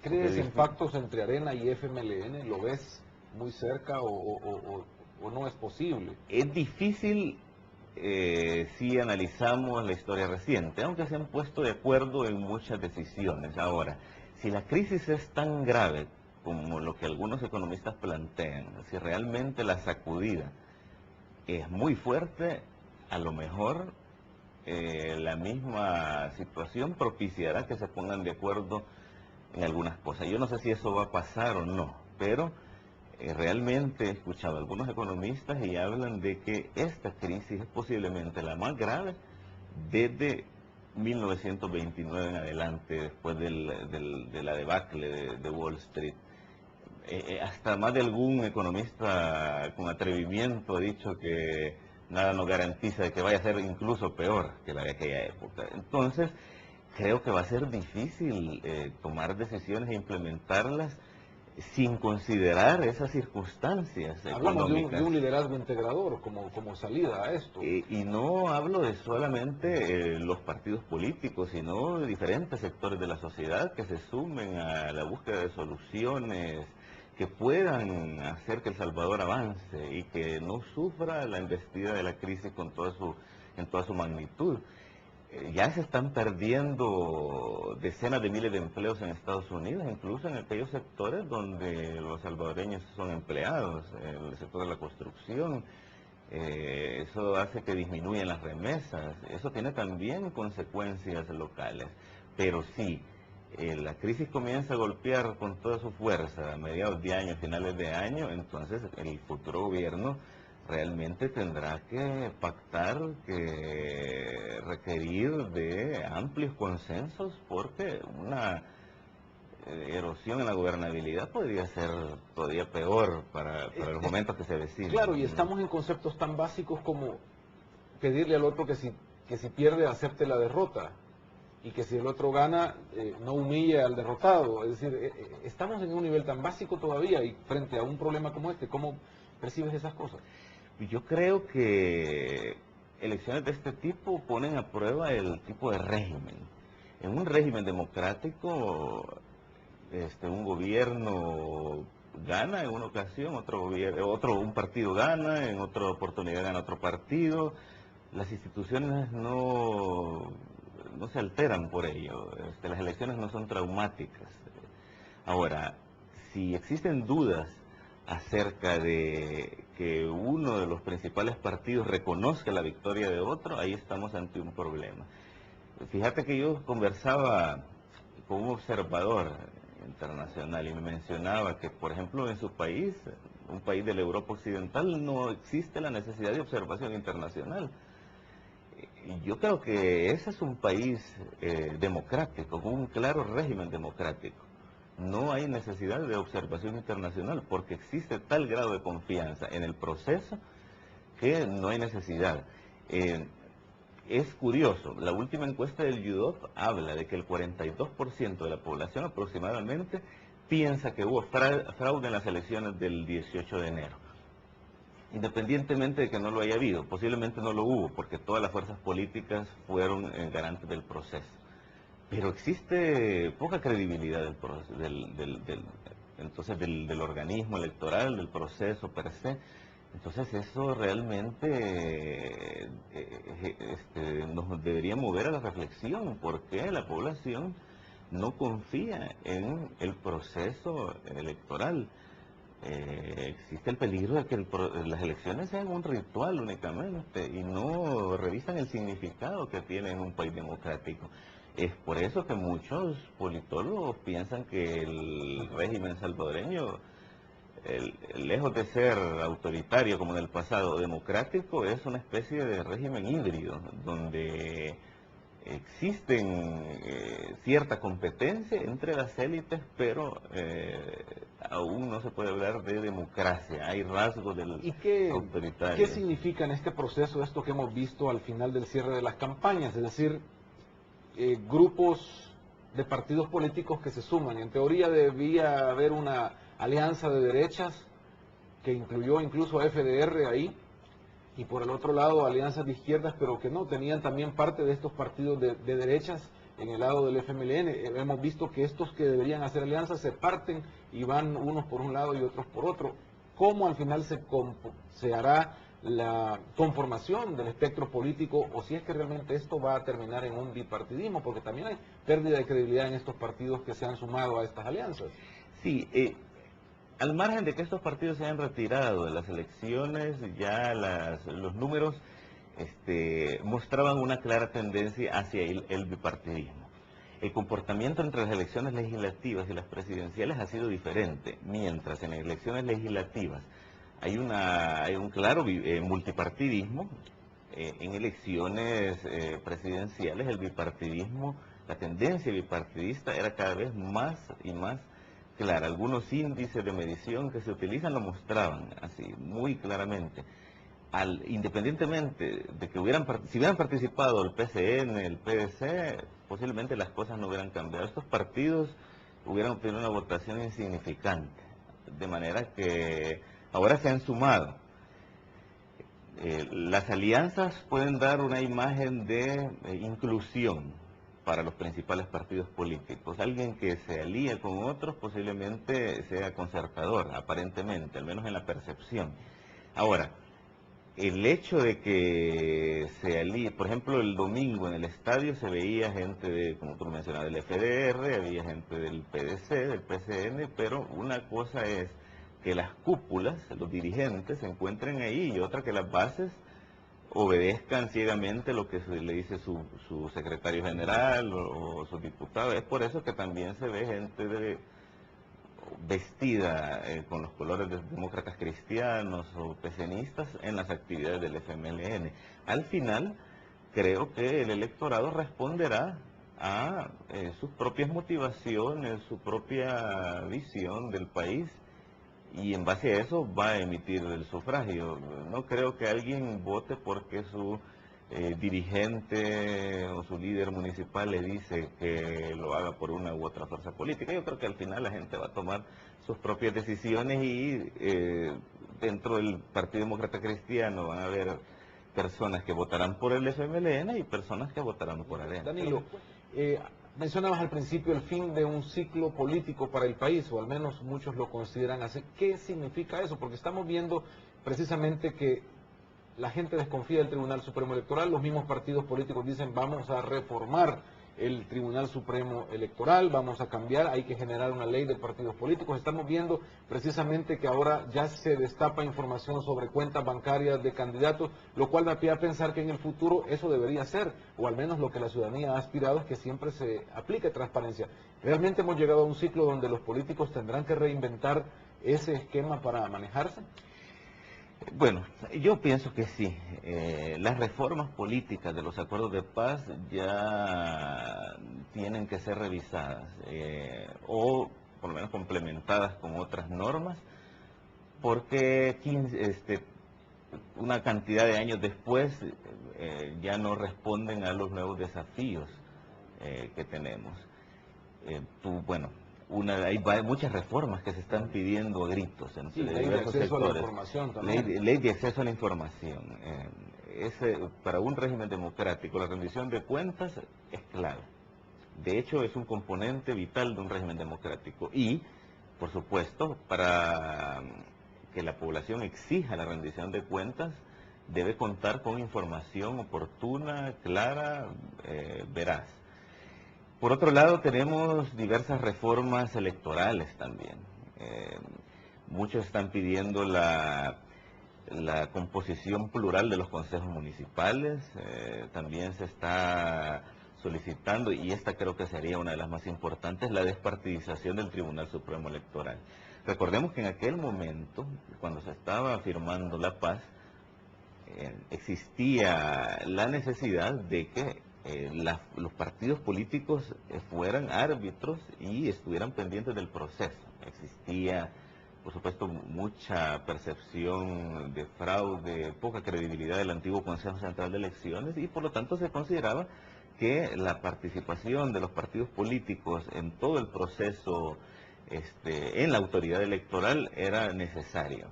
¿Crees en pactos entre Arena y FMLN? ¿Lo ves muy cerca o no es posible? Es difícil si analizamos la historia reciente, aunque se han puesto de acuerdo en muchas decisiones. Ahora, si la crisis es tan grave como lo que algunos economistas plantean, si realmente la sacudida es muy fuerte, a lo mejor la misma situación propiciará que se pongan de acuerdo en algunas cosas. Yo no sé si eso va a pasar o no, pero realmente he escuchado a algunos economistas y hablan de que esta crisis es posiblemente la más grave desde 1929 en adelante, después de la debacle de Wall Street. Hasta más de algún economista con atrevimiento ha dicho que nada nos garantiza de que vaya a ser incluso peor que la de aquella época. Entonces, creo que va a ser difícil tomar decisiones e implementarlas sin considerar esas circunstancias Hablamos económicas. de un liderazgo integrador como salida a esto. Y no hablo de solamente los partidos políticos, sino de diferentes sectores de la sociedad que se sumen a la búsqueda de soluciones que puedan hacer que El Salvador avance y que no sufra la embestida de la crisis en toda su magnitud. Ya se están perdiendo decenas de miles de empleos en Estados Unidos, incluso en aquellos sectores donde los salvadoreños son empleados, en el sector de la construcción. Eso hace que disminuyan las remesas. Eso tiene también consecuencias locales. Pero sí, la crisis comienza a golpear con toda su fuerza a mediados de año, finales de año, entonces el futuro gobierno realmente tendrá que pactar, que requerir de amplios consensos, porque una erosión en la gobernabilidad podría ser todavía peor para los momentos que se avecinan. Claro, y estamos en conceptos tan básicos como pedirle al otro que si pierde acepte la derrota y que si el otro gana no humille al derrotado. Es decir, estamos en un nivel tan básico todavía y frente a un problema como este, ¿cómo percibes esas cosas? Yo creo que elecciones de este tipo ponen a prueba el tipo de régimen. En un régimen democrático, un gobierno gana en una ocasión, un partido gana, en otra oportunidad gana otro partido. Las instituciones no se alteran por ello. Las elecciones no son traumáticas. Ahora, si existen dudas acerca de que uno de los principales partidos reconozca la victoria de otro, ahí estamos ante un problema. Fíjate que yo conversaba con un observador internacional y me mencionaba que, por ejemplo, en su país, un país de la Europa Occidental, no existe la necesidad de observación internacional. Y yo creo que ese es un país democrático, con un claro régimen democrático. No hay necesidad de observación internacional porque existe tal grado de confianza en el proceso que no hay necesidad. Es curioso, la última encuesta del UDOP habla de que el 42% de la población aproximadamente piensa que hubo fraude en las elecciones del 18 de enero. Independientemente de que no lo haya habido, posiblemente no lo hubo porque todas las fuerzas políticas fueron garantes del proceso. Pero existe poca credibilidad del organismo electoral, del proceso per se. Entonces eso realmente nos debería mover a la reflexión, porque la población no confía en el proceso electoral. Existe el peligro de que las elecciones sean un ritual únicamente y no revisan el significado que tiene en un país democrático. Es por eso que muchos politólogos piensan que el régimen salvadoreño, lejos de ser autoritario como en el pasado, democrático, es una especie de régimen híbrido, donde existen cierta competencia entre las élites, pero aún no se puede hablar de democracia, hay rasgos del autoritario. ¿Qué significa en este proceso esto que hemos visto al final del cierre de las campañas? Es decir, grupos de partidos políticos que se suman. En teoría debía haber una alianza de derechas que incluyó incluso a FDR ahí, y por el otro lado alianzas de izquierdas, pero que no, tenían también parte de estos partidos de derechas en el lado del FMLN. Hemos visto que estos que deberían hacer alianzas se parten y van unos por un lado y otros por otro. ¿Cómo al final se hará la conformación del espectro político, o si es que realmente esto va a terminar en un bipartidismo? Porque también hay pérdida de credibilidad en estos partidos que se han sumado a estas alianzas. Sí, al margen de que estos partidos se hayan retirado de las elecciones, ya los números mostraban una clara tendencia hacia el bipartidismo. El comportamiento entre las elecciones legislativas y las presidenciales ha sido diferente, mientras en las elecciones legislativas hay un claro multipartidismo. En elecciones presidenciales el bipartidismo, la tendencia bipartidista era cada vez más y más clara. Algunos índices de medición que se utilizan lo mostraban así muy claramente. Independientemente de que si hubieran participado el PCN, el PDC, posiblemente las cosas no hubieran cambiado. Estos partidos hubieran obtenido una votación insignificante, de manera que ahora se han sumado. Las alianzas pueden dar una imagen de inclusión para los principales partidos políticos. Alguien que se alía con otros posiblemente sea conservador, aparentemente, al menos en la percepción. Ahora, el hecho de que se alíe, por ejemplo, el domingo en el estadio se veía gente como tú mencionabas, del FDR, había gente del PDC, del PCN, pero una cosa es que las cúpulas, los dirigentes, se encuentren ahí, y otra que las bases obedezcan ciegamente lo que le dice su secretario general o su diputado. Es por eso que también se ve gente vestida con los colores de demócratas cristianos o pecenistas en las actividades del FMLN. Al final, creo que el electorado responderá a sus propias motivaciones, su propia visión del país, y en base a eso va a emitir el sufragio. No creo que alguien vote porque su dirigente o su líder municipal le dice que lo haga por una u otra fuerza política. Yo creo que al final la gente va a tomar sus propias decisiones, y dentro del Partido Demócrata Cristiano van a haber personas que votarán por el FMLN y personas que votarán por ADN. Danilo, mencionabas al principio el fin de un ciclo político para el país, o al menos muchos lo consideran así. ¿Qué significa eso? Porque estamos viendo precisamente que la gente desconfía del Tribunal Supremo Electoral, los mismos partidos políticos dicen vamos a reformar el Tribunal Supremo Electoral, vamos a cambiar, hay que generar una ley de partidos políticos. Estamos viendo precisamente que ahora ya se destapa información sobre cuentas bancarias de candidatos, lo cual me pide a pensar que en el futuro eso debería ser, o al menos lo que la ciudadanía ha aspirado, es que siempre se aplique transparencia. ¿Realmente hemos llegado a un ciclo donde los políticos tendrán que reinventar ese esquema para manejarse? Bueno, yo pienso que sí. Las reformas políticas de los acuerdos de paz ya tienen que ser revisadas, o por lo menos complementadas con otras normas, porque una cantidad de años después ya no responden a los nuevos desafíos que tenemos. Hay muchas reformas que se están pidiendo a gritos entre diversos sectores. Ley de acceso a la información. Para un régimen democrático, la rendición de cuentas es clave. De hecho, es un componente vital de un régimen democrático. Y, por supuesto, para que la población exija la rendición de cuentas, debe contar con información oportuna, clara, veraz. Por otro lado, tenemos diversas reformas electorales también. Muchos están pidiendo la composición plural de los consejos municipales. También se está solicitando, y esta creo que sería una de las más importantes, la despartidización del Tribunal Supremo Electoral. Recordemos que en aquel momento, cuando se estaba firmando la paz, existía la necesidad de que los partidos políticos fueran árbitros y estuvieran pendientes del proceso. Existía, por supuesto, mucha percepción de fraude, poca credibilidad del antiguo Consejo Central de Elecciones, y por lo tanto se consideraba que la participación de los partidos políticos en todo el proceso, en la autoridad electoral, era necesario.